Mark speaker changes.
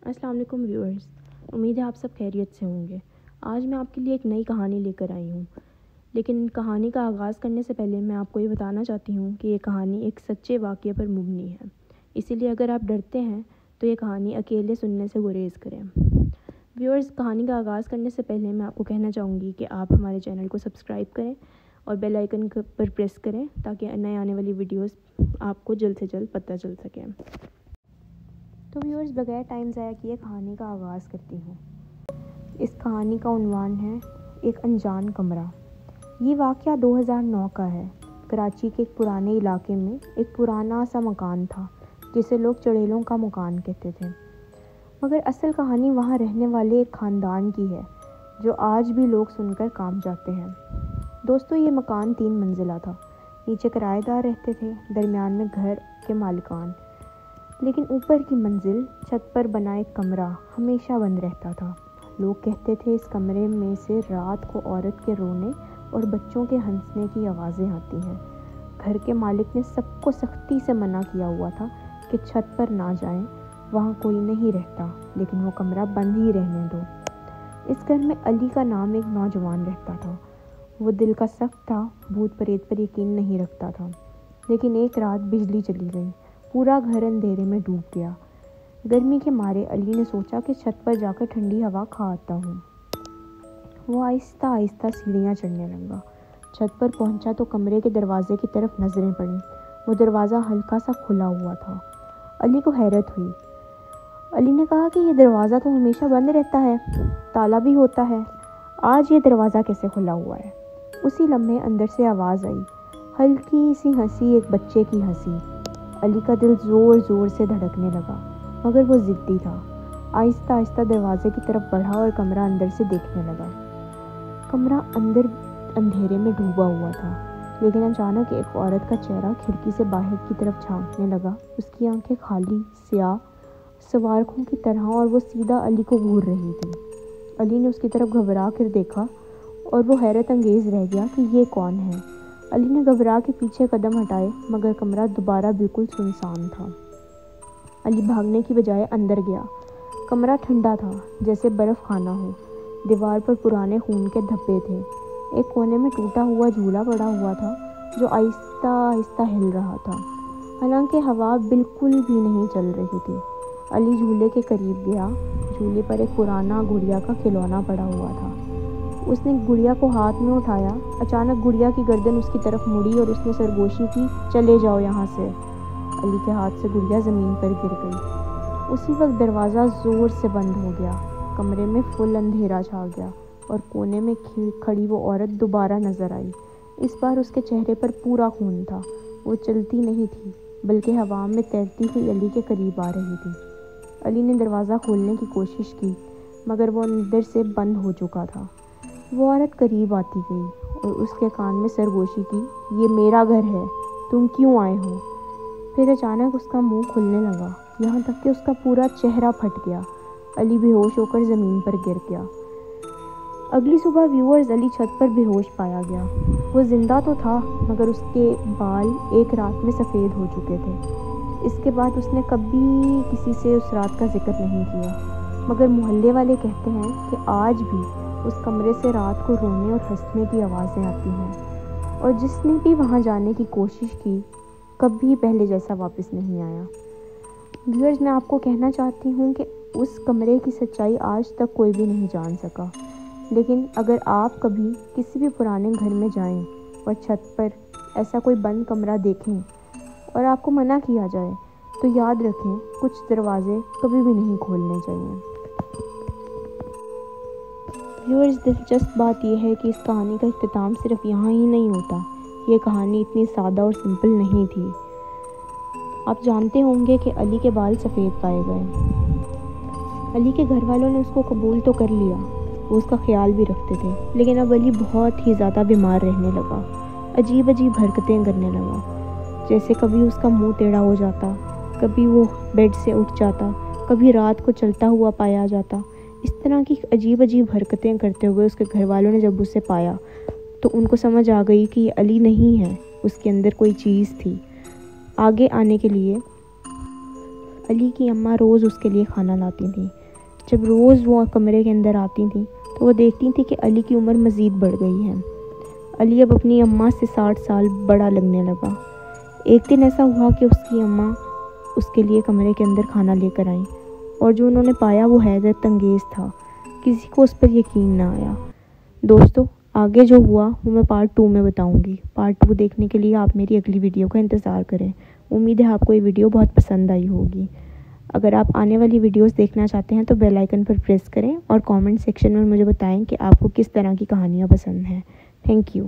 Speaker 1: अस्सलाम वालेकुम व्यूअर्स, उम्मीद है आप सब खैरियत से होंगे। आज मैं आपके लिए एक नई कहानी लेकर आई हूँ, लेकिन कहानी का आगाज़ करने से पहले मैं आपको ये बताना चाहती हूँ कि ये कहानी एक सच्चे वाक़ये पर मबनी है। इसीलिए अगर आप डरते हैं तो ये कहानी अकेले सुनने से गुरेज़ करें। व्यूअर्स, कहानी का आगाज़ करने से पहले मैं आपको कहना चाहूँगी कि आप हमारे चैनल को सब्सक्राइब करें और बेल आइकन पर प्रेस करें ताकि नए आने वाली वीडियोस आपको जल्द से जल्द पता चल सके। तो व्यूअर्स, बगैर टाइम ज़ाया किए कहानी का आगाज़ करती हूँ। इस कहानी का उन्वान है एक अनजान कमरा। ये वाक़या 2009 का है। कराची के एक पुराने इलाके में एक पुराना सा मकान था जिसे लोग चड़ेलों का मकान कहते थे, मगर असल कहानी वहाँ रहने वाले एक ख़ानदान की है जो आज भी लोग सुनकर कांप जाते हैं। दोस्तों, ये मकान 3 मंजिला था। नीचे किराएदार रहते थे, दरमियान में घर के मालिकान, लेकिन ऊपर की मंजिल छत पर बना एक कमरा हमेशा बंद रहता था। लोग कहते थे इस कमरे में से रात को औरत के रोने और बच्चों के हंसने की आवाज़ें आती हैं। घर के मालिक ने सबको सख्ती से मना किया हुआ था कि छत पर ना जाएं, वहाँ कोई नहीं रहता, लेकिन वो कमरा बंद ही रहने दो। इस घर में अली का नाम एक नौजवान रहता था। वो दिल का सख्त था, भूत प्रेत पर यकीन नहीं रखता था। लेकिन एक रात बिजली चली गई, पूरा घर अंधेरे में डूब गया। गर्मी के मारे अली ने सोचा कि छत पर जाकर ठंडी हवा खा आता हूँ। वो आहिस्ता आहिस्ता सीढ़ियाँ चढ़ने लगा। छत पर पहुँचा तो कमरे के दरवाजे की तरफ नजरें पड़ी। वो दरवाज़ा हल्का सा खुला हुआ था। अली को हैरत हुई। अली ने कहा कि ये दरवाज़ा तो हमेशा बंद रहता है, ताला भी होता है, आज ये दरवाज़ा कैसे खुला हुआ है? उसी लम्हे अंदर से आवाज़ आई, हल्की सी हंसी, एक बच्चे की हंसी। अली का दिल ज़ोर ज़ोर से धड़कने लगा, मगर वो ज़िद्दी था। आहिस्ता आहिस्ता दरवाजे की तरफ बढ़ा और कमरा अंदर से देखने लगा। कमरा अंदर अंधेरे में डूबा हुआ था, लेकिन अचानक एक औरत का चेहरा खिड़की से बाहर की तरफ झांकने लगा। उसकी आंखें खाली, स्याह, सवारखों की तरह, और वो सीधा अली को घूर रही थी। अली ने उसकी तरफ घबरा कर देखा और वो हैरत अंगेज़ रह गया कि ये कौन है। अली ने घबरा के पीछे कदम हटाए, मगर कमरा दोबारा बिल्कुल सुनसान था। अली भागने की बजाय अंदर गया। कमरा ठंडा था, जैसे बर्फ़ खाना हो। दीवार पर पुराने खून के धब्बे थे। एक कोने में टूटा हुआ झूला पड़ा हुआ था जो आहिस्ता आहिस्ता हिल रहा था, हालांकि हवा बिल्कुल भी नहीं चल रही थी। अली झूले के करीब गया। झूले पर एक पुराना गुड़िया का खिलौना पड़ा हुआ था। उसने गुड़िया को हाथ में उठाया। अचानक गुड़िया की गर्दन उसकी तरफ मुड़ी और उसने सरगोशी की, चले जाओ यहाँ से। अली के हाथ से गुड़िया ज़मीन पर गिर गई। उसी वक्त दरवाज़ा ज़ोर से बंद हो गया। कमरे में फुल अंधेरा छा गया और कोने में खड़ी वो औरत दोबारा नज़र आई। इस बार उसके चेहरे पर पूरा खून था। वो चलती नहीं थी, बल्कि हवा में तैरती हुई अली के करीब आ रही थी। अली ने दरवाज़ा खोलने की कोशिश की, मगर वो अंदर से बंद हो चुका था। वो औरत करीब आती गई और उसके कान में सरगोशी की, ये मेरा घर है, तुम क्यों आए हो? फिर अचानक उसका मुंह खुलने लगा, यहाँ तक कि उसका पूरा चेहरा फट गया। अली बेहोश होकर ज़मीन पर गिर गया। अगली सुबह व्यूअर्स, अली छत पर बेहोश पाया गया। वो ज़िंदा तो था, मगर उसके बाल एक रात में सफ़ेद हो चुके थे। इसके बाद उसने कभी किसी से उस रात का जिक्र नहीं किया, मगर मोहल्ले वाले कहते हैं कि आज भी उस कमरे से रात को रोने और हंसने की आवाज़ें आती हैं, और जिसने भी वहाँ जाने की कोशिश की कभी पहले जैसा वापस नहीं आया। व्यूअर्स, मैं आपको कहना चाहती हूँ कि उस कमरे की सच्चाई आज तक कोई भी नहीं जान सका, लेकिन अगर आप कभी किसी भी पुराने घर में जाएं और छत पर ऐसा कोई बंद कमरा देखें और आपको मना किया जाए, तो याद रखें, कुछ दरवाजे कभी भी नहीं खोलने चाहिए। व्यूअर्स, दिलचस्प बात यह है कि इस कहानी का इख्तिताम सिर्फ यहाँ ही नहीं होता। ये कहानी इतनी सादा और सिंपल नहीं थी। आप जानते होंगे कि अली के बाल सफ़ेद पाए गए। अली के घर वालों ने उसको कबूल तो कर लिया, वो उसका ख्याल भी रखते थे, लेकिन अब अली बहुत ही ज़्यादा बीमार रहने लगा। अजीब अजीब हरकतें करने लगा, जैसे कभी उसका मुंह टेढ़ा हो जाता, कभी वो बेड से उठ जाता, कभी रात को चलता हुआ पाया जाता। इस तरह की अजीब अजीब हरकतें करते हुए उसके घर वालों ने जब उसे पाया तो उनको समझ आ गई कि ये अली नहीं है, उसके अंदर कोई चीज़ थी। आगे आने के लिए علی کی اماں روز اس کے لیے کھانا لاتی تھیں۔ جب روز وہ کمرے کے اندر آتی تھیں تو وہ دیکھتی تھیں کہ علی کی عمر مزید بڑھ گئی ہے۔ علی اب اپنی اماں سے 60 سال بڑا لگنے لگا۔ ایک دن ایسا ہوا کہ اس کی اماں اس کے لیے کمرے کے اندر کھانا لے کر آئیں، اور جو انہوں نے پایا وہ حیرت انگیز تھا۔ کسی کو اس پر یقین نہ آیا۔ دوستو، آگے جو ہوا وہ میں پارٹ 2 میں بتاؤں گی۔ پارٹ 2 دیکھنے کے لیے آپ میری اگلی ویڈیو کا انتظار کریں۔ امید ہے آپ کو یہ ویڈیو بہت پسند آئی ہوگی۔ اگر آپ آنے والی ویڈیوز دیکھنا چاہتے ہیں تو بیل آئیکن پر پریس کریں اور کامنٹ سیکشن میں مجھے بتائیں کہ آپ کو کس طرح کی کہانیاں پسند ہیں۔ Thank you.